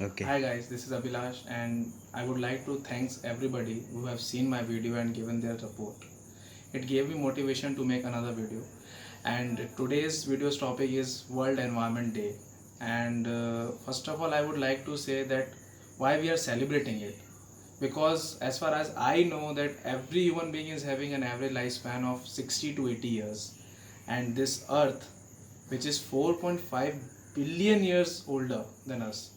Okay. Hi guys, this is Abhilash and I would like to thanks everybody who have seen my video and given their support. It gave me motivation to make another video. And today's video's topic is World Environment Day. And first of all, I would like to say that why we are celebrating it. Because as far as I know that every human being is having an average lifespan of 60 to 80 years. And this earth, which is 4.5 billion years older than us,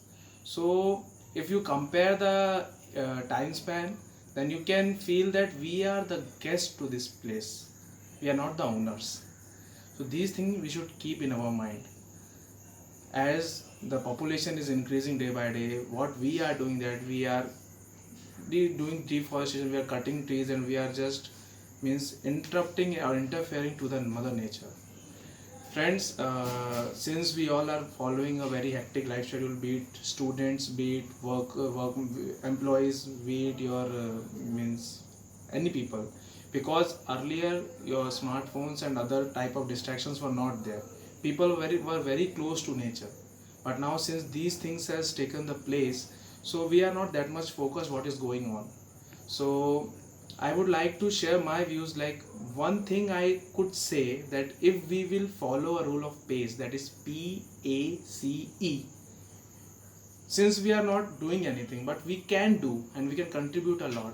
so if you compare the time span, then you can feel that we are the guests to this place. We are not the owners. So these things we should keep in our mind. As the population is increasing day by day, what we are doing that we are doing deforestation, we are cutting trees and we are just means interrupting or interfering to the mother nature. Friends, since we all are following a very hectic life schedule, be it students, be it work employees, be it your means any people, because earlier your smartphones and other type of distractions were not there. People were very close to nature, but now since these things has taken the place, so we are not that much focused what is going on. So I would like to share my views. Like, one thing I could say that if we will follow a rule of PACE, that is PACE, since we are not doing anything, but we can do and we can contribute a lot.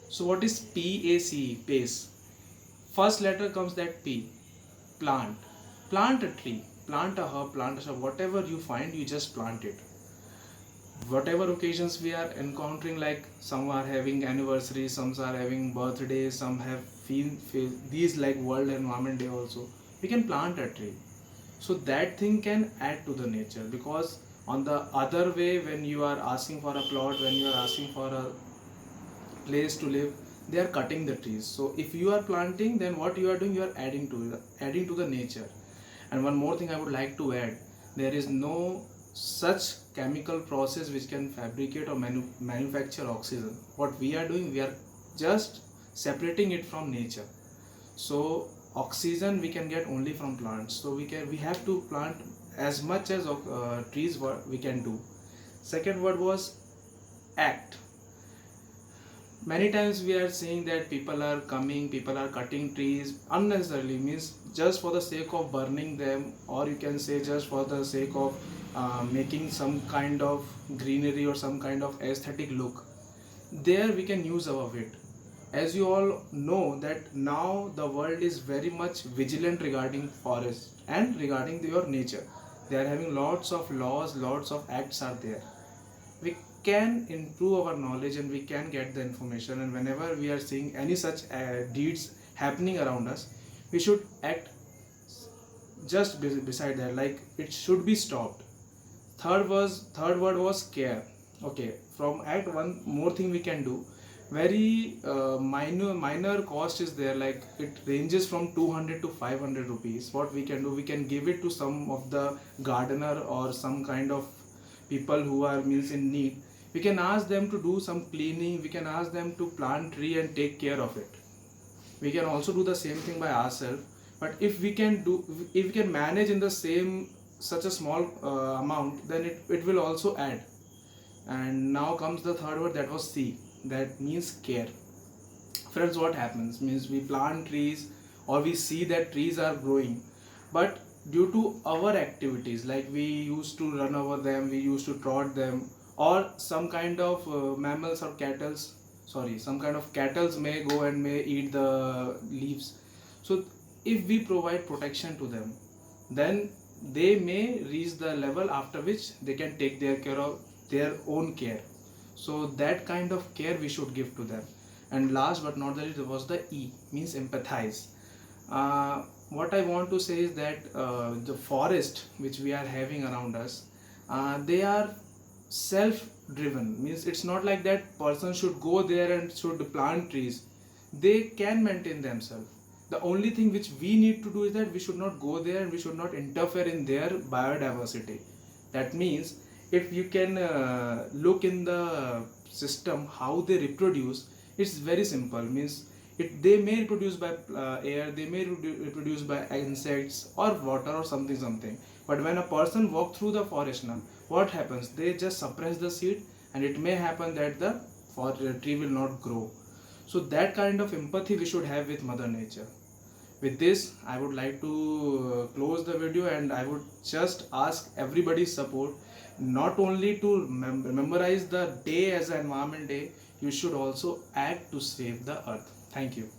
So what is PACE? PACE. First letter comes that P. Plant. Plant a tree. Plant a herb. Plant a shrub. Whatever you find, you just plant it. Whatever occasions we are encountering, like some are having anniversaries, some are having birthdays, some have feel these like World Environment Day also, we can plant a tree. So that thing can add to the nature, because on the other way, when you are asking for a plot, when you are asking for a place to live, they are cutting the trees. So if you are planting, then what you are doing, you are adding to the nature. And one more thing I would like to add, there is no such chemical process which can fabricate or manufacture oxygen. What we are doing, we are just separating it from nature. So oxygen we can get only from plants. So we have to plant as much as trees what we can do. Second word was act. Many times we are seeing that people are cutting trees unnecessarily, means just for the sake of burning them, or you can say just for the sake of making some kind of greenery or some kind of aesthetic look. There we can use our wit. As you all know that now the world is very much vigilant regarding forest and regarding your nature. They are having lots of laws, lots of acts are there. We can improve our knowledge and we can get the information, and whenever we are seeing any such deeds happening around us, we should act just beside that, like it should be stopped. Third word was care. Okay, from act, one more thing we can do. Very minor cost is there, like it ranges from 200 to 500 rupees. What we can do, we can give it to some of the gardener or some kind of people who are means in need. We can ask them to do some cleaning, we can ask them to plant tree and take care of it. We can also do the same thing by ourselves. But if we can manage in the same such a small amount, then it will also add. And now comes the third word, that was C, that means care. Friends, what happens means we plant trees or we see that trees are growing, but due to our activities, like we used to run over them, we used to trot them, or some kind of mammals or cattles, sorry, some kind of cattles may go and may eat the leaves. So if we provide protection to them, then they may reach the level after which they can take their care of their own care. So that kind of care we should give to them. And last but not the least was the E, means empathize. What I want to say is that the forest which we are having around us, they are self driven, means it's not like that person should go there and should plant trees. They can maintain themselves. The only thing which we need to do is that we should not go there and we should not interfere in their biodiversity. That means if you can look in the system how they reproduce, it's very simple. Means they may reproduce by air, they may reproduce by insects or water or something. But when a person walk through the forest now, what happens? They just suppress the seed, and it may happen that the tree will not grow. So that kind of empathy we should have with Mother Nature. With this, I would like to close the video, and I would just ask everybody's support, not only to memorize the day as an environment day, you should also act to save the earth. Thank you.